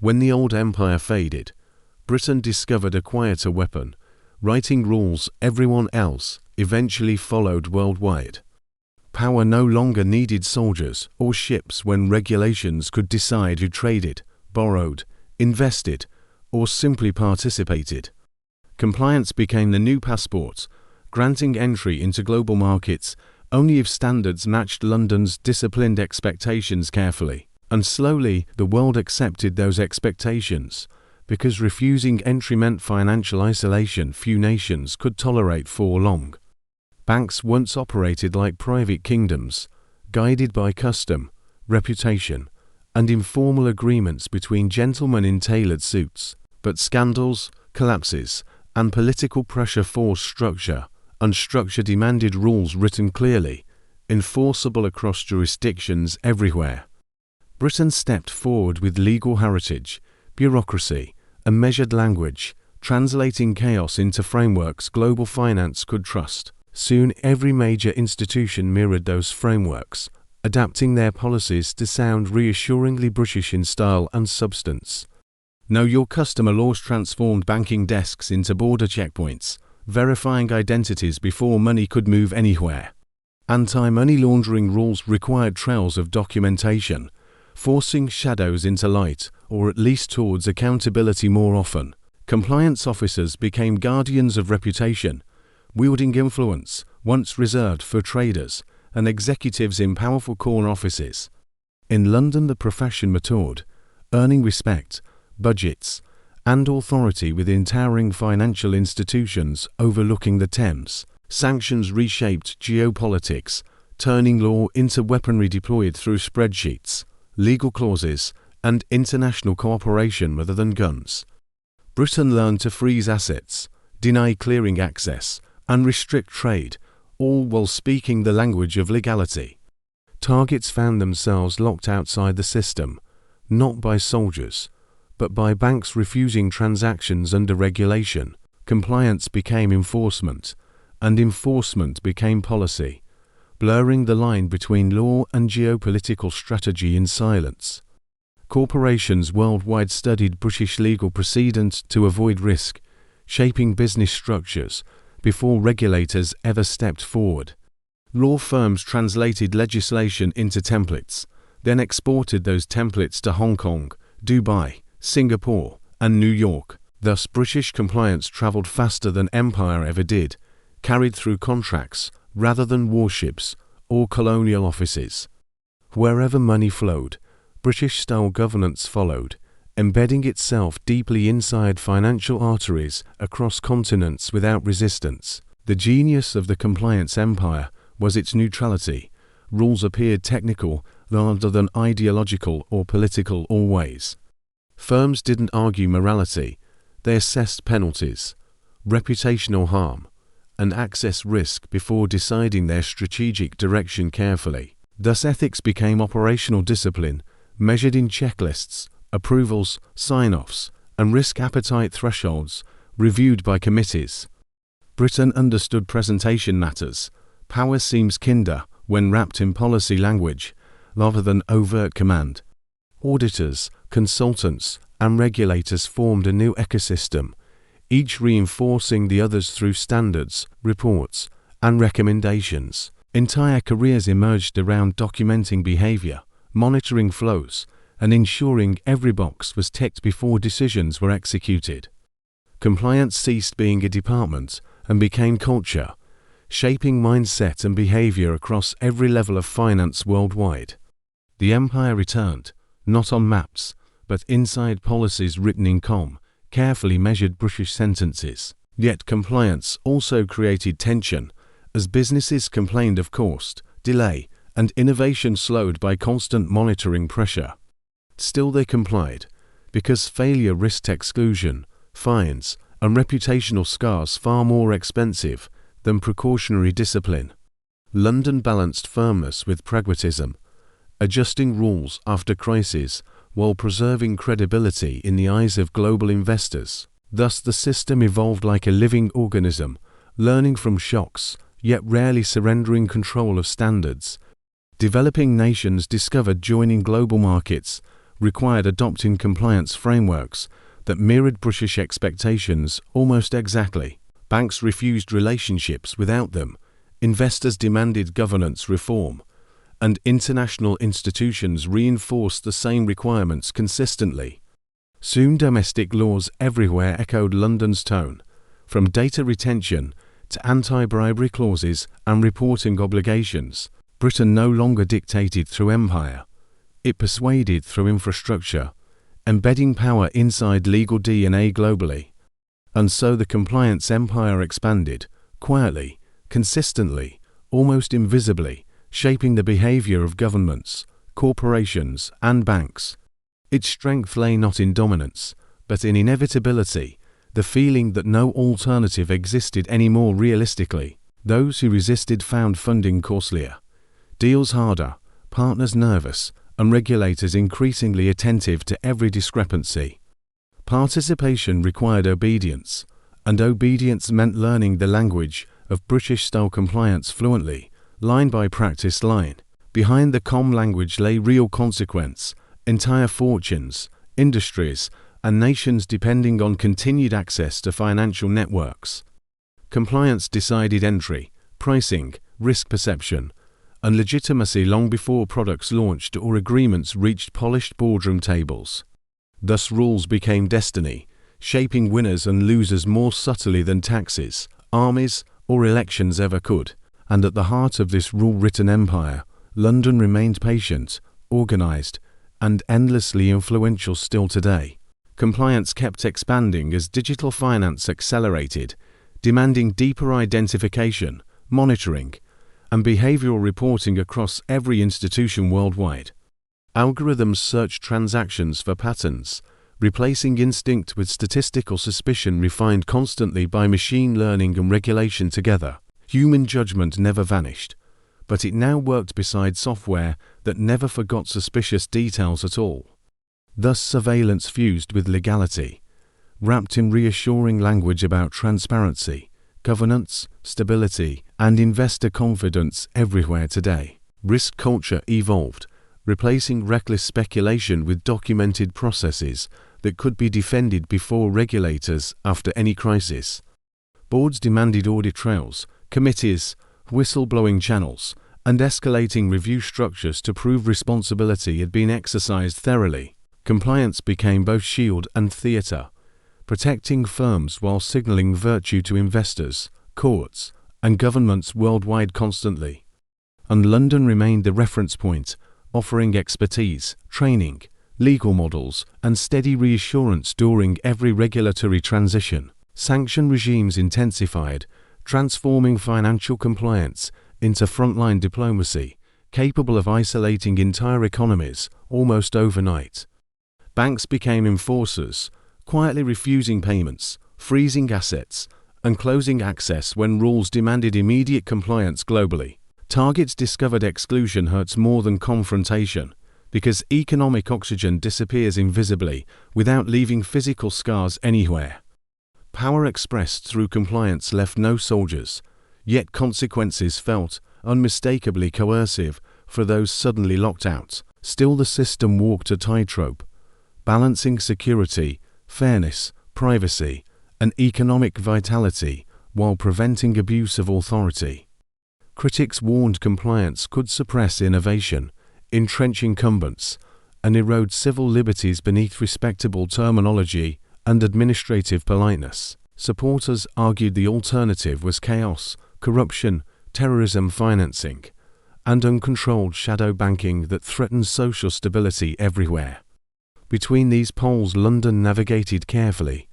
When the old empire faded, Britain discovered a quieter weapon. Writing rules everyone else eventually followed worldwide. Power no longer needed soldiers or ships when regulations could decide who traded, borrowed, invested, or simply participated. Compliance became the new passport, granting entry into global markets only if standards matched London's disciplined expectations carefully. And slowly, the world accepted those expectations, because refusing entry meant financial isolation few nations could tolerate for long. Banks once operated like private kingdoms, guided by custom, reputation, and informal agreements between gentlemen in tailored suits. But scandals, collapses, and political pressure forced structure, and structure demanded rules written clearly, enforceable across jurisdictions everywhere. Britain stepped forward with legal heritage, bureaucracy, and measured language, translating chaos into frameworks global finance could trust. Soon every major institution mirrored those frameworks, adapting their policies to sound reassuringly British in style and substance. Know Your Customer laws transformed banking desks into border checkpoints, verifying identities before money could move anywhere. Anti-money laundering rules required trails of documentation, forcing shadows into light, or at least towards accountability more often. Compliance officers became guardians of reputation, wielding influence once reserved for traders and executives in powerful corner offices. In London, the profession matured, earning respect, budgets, and authority within towering financial institutions overlooking the Thames. Sanctions reshaped geopolitics, turning law into weaponry deployed through spreadsheets, legal clauses, and international cooperation rather than guns. Britain learned to freeze assets, deny clearing access, and restrict trade, all while speaking the language of legality. Targets found themselves locked outside the system, not by soldiers, but by banks refusing transactions under regulation. Compliance became enforcement, and enforcement became policy, blurring the line between law and geopolitical strategy in silence. Corporations worldwide studied British legal precedent to avoid risk, shaping business structures before regulators ever stepped forward. Law firms translated legislation into templates, then exported those templates to Hong Kong, Dubai, Singapore, and New York. Thus, British compliance travelled faster than empire ever did, carried through contracts rather than warships or colonial offices. Wherever money flowed, British-style governance followed, embedding itself deeply inside financial arteries across continents without resistance. The genius of the compliance empire was its neutrality. Rules appeared technical rather than ideological or political always. Firms didn't argue morality, they assessed penalties, reputational harm, and access risk before deciding their strategic direction carefully. Thus ethics became operational discipline, measured in checklists, approvals, sign-offs, and risk appetite thresholds, reviewed by committees. Britain understood presentation matters. Power seems kinder when wrapped in policy language, rather than overt command. Auditors, consultants, and regulators formed a new ecosystem, each reinforcing the others through standards, reports, and recommendations. Entire careers emerged around documenting behavior, monitoring flows, and ensuring every box was ticked before decisions were executed. Compliance ceased being a department and became culture, shaping mindset and behavior across every level of finance worldwide. The empire returned, not on maps, but inside policies written in calm, carefully measured British sentences. Yet compliance also created tension, as businesses complained of cost, delay, and innovation slowed by constant monitoring pressure. Still they complied, because failure risked exclusion, fines, and reputational scars far more expensive than precautionary discipline. London balanced firmness with pragmatism, adjusting rules after crises while preserving credibility in the eyes of global investors. Thus the system evolved like a living organism, learning from shocks, yet rarely surrendering control of standards. Developing nations discovered joining global markets required adopting compliance frameworks that mirrored British expectations almost exactly. Banks refused relationships without them, investors demanded governance reform, and international institutions reinforced the same requirements consistently. Soon domestic laws everywhere echoed London's tone, from data retention to anti-bribery clauses and reporting obligations. Britain no longer dictated through empire. It persuaded through infrastructure, embedding power inside legal DNA globally. And so the compliance empire expanded, quietly, consistently, almost invisibly, shaping the behavior of governments, corporations, and banks. Its strength lay not in dominance, but in inevitability, the feeling that no alternative existed anymore realistically. Those who resisted found funding costlier, deals harder, partners nervous, and regulators increasingly attentive to every discrepancy. Participation required obedience, and obedience meant learning the language of British-style compliance fluently, line by practice line. Behind the comm language lay real consequence, entire fortunes, industries, and nations depending on continued access to financial networks. Compliance decided entry, pricing, risk perception, and legitimacy long before products launched or agreements reached polished boardroom tables. Thus rules became destiny, shaping winners and losers more subtly than taxes, armies, or elections ever could. And at the heart of this rule-written empire, London remained patient, organized, and endlessly influential still today. Compliance kept expanding as digital finance accelerated, demanding deeper identification, monitoring, and behavioral reporting across every institution worldwide. Algorithms searched transactions for patterns, replacing instinct with statistical suspicion refined constantly by machine learning and regulation together. Human judgment never vanished, but it now worked beside software that never forgot suspicious details at all. Thus surveillance fused with legality, wrapped in reassuring language about transparency, governance, stability, and investor confidence everywhere today. Risk culture evolved, replacing reckless speculation with documented processes that could be defended before regulators after any crisis. Boards demanded audit trails, committees, whistleblowing channels, and escalating review structures to prove responsibility had been exercised thoroughly. Compliance became both shield and theatre, protecting firms while signaling virtue to investors, courts, and governments worldwide constantly. And London remained the reference point, offering expertise, training, legal models, and steady reassurance during every regulatory transition. Sanction regimes intensified, transforming financial compliance into frontline diplomacy, capable of isolating entire economies almost overnight. Banks became enforcers, quietly refusing payments, freezing assets, and closing access when rules demanded immediate compliance globally. Targets discovered exclusion hurts more than confrontation, because economic oxygen disappears invisibly without leaving physical scars anywhere. Power expressed through compliance left no soldiers, yet consequences felt unmistakably coercive for those suddenly locked out. Still the system walked a tightrope, balancing security, fairness, privacy, and economic vitality while preventing abuse of authority. Critics warned compliance could suppress innovation, entrench incumbents, and erode civil liberties beneath respectable terminology and administrative politeness. Supporters argued the alternative was chaos, corruption, terrorism financing, and uncontrolled shadow banking that threatened social stability everywhere. Between these poles, London navigated carefully,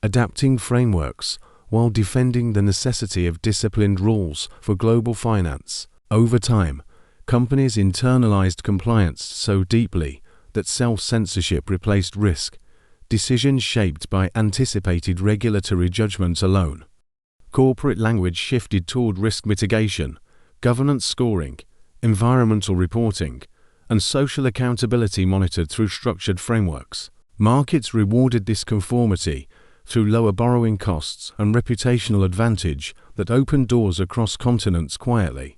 adapting frameworks while defending the necessity of disciplined rules for global finance. Over time, companies internalized compliance so deeply that self-censorship replaced risk, decisions shaped by anticipated regulatory judgment alone. Corporate language shifted toward risk mitigation, governance scoring, environmental reporting, and social accountability monitored through structured frameworks. Markets rewarded this conformity through lower borrowing costs and reputational advantage that opened doors across continents quietly.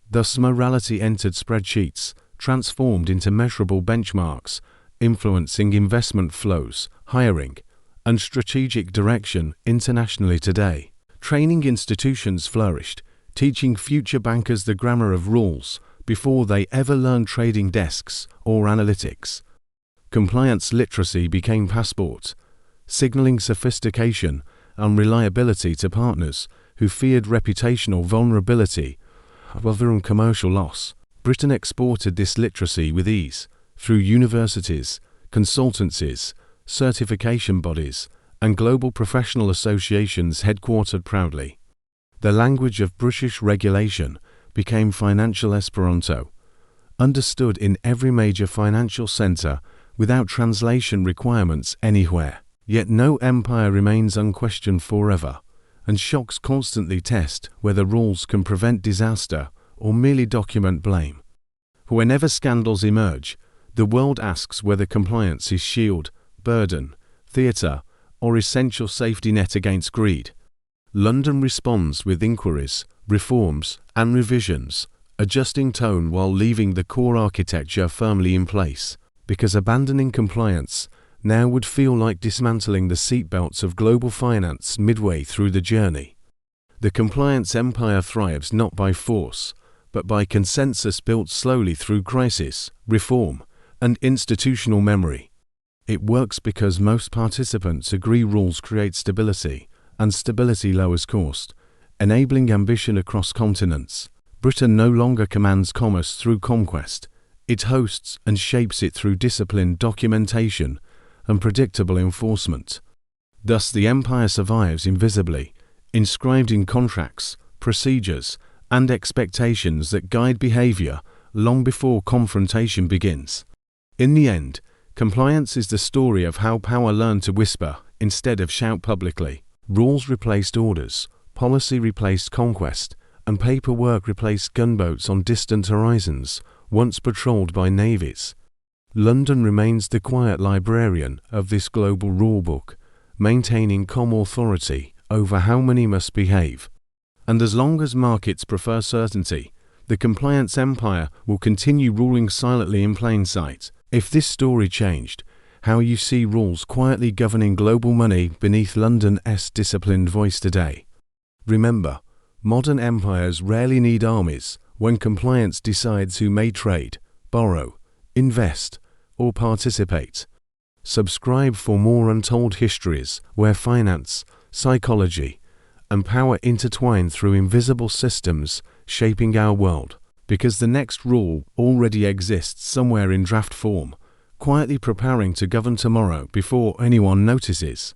Thus morality entered spreadsheets, transformed into measurable benchmarks, influencing investment flows, hiring, and strategic direction internationally today. Training institutions flourished, teaching future bankers the grammar of rules before they ever learned trading desks or analytics. Compliance literacy became passports, signaling sophistication and reliability to partners who feared reputational vulnerability rather than commercial loss. Britain exported this literacy with ease through universities, consultancies, certification bodies, and global professional associations headquartered proudly. The language of British regulation became financial Esperanto, understood in every major financial centre without translation requirements anywhere. Yet no empire remains unquestioned forever, and shocks constantly test whether rules can prevent disaster or merely document blame. Whenever scandals emerge, the world asks whether compliance is shield, burden, theatre, or essential safety net against greed. London responds with inquiries, reforms, and revisions, adjusting tone while leaving the core architecture firmly in place, because abandoning compliance now would feel like dismantling the seatbelts of global finance midway through the journey. The compliance empire thrives not by force, but by consensus built slowly through crisis, reform, and institutional memory. It works because most participants agree rules create stability, and stability lowers cost, enabling ambition across continents. Britain no longer commands commerce through conquest. It hosts and shapes it through disciplined documentation and predictable enforcement. Thus the empire survives invisibly, inscribed in contracts, procedures, and expectations that guide behavior long before confrontation begins. In the end, compliance is the story of how power learned to whisper instead of shout publicly. Rules replaced orders, policy replaced conquest, and paperwork replaced gunboats on distant horizons, once patrolled by navies. London remains the quiet librarian of this global rulebook, maintaining calm authority over how many must behave. And as long as markets prefer certainty, the compliance empire will continue ruling silently in plain sight. If this story changed how you see rules quietly governing global money beneath London's disciplined voice today, remember, modern empires rarely need armies when compliance decides who may trade, borrow, invest, or participate. Subscribe for more untold histories where finance, psychology, and power intertwine through invisible systems shaping our world, because the next rule already exists somewhere in draft form, quietly preparing to govern tomorrow before anyone notices.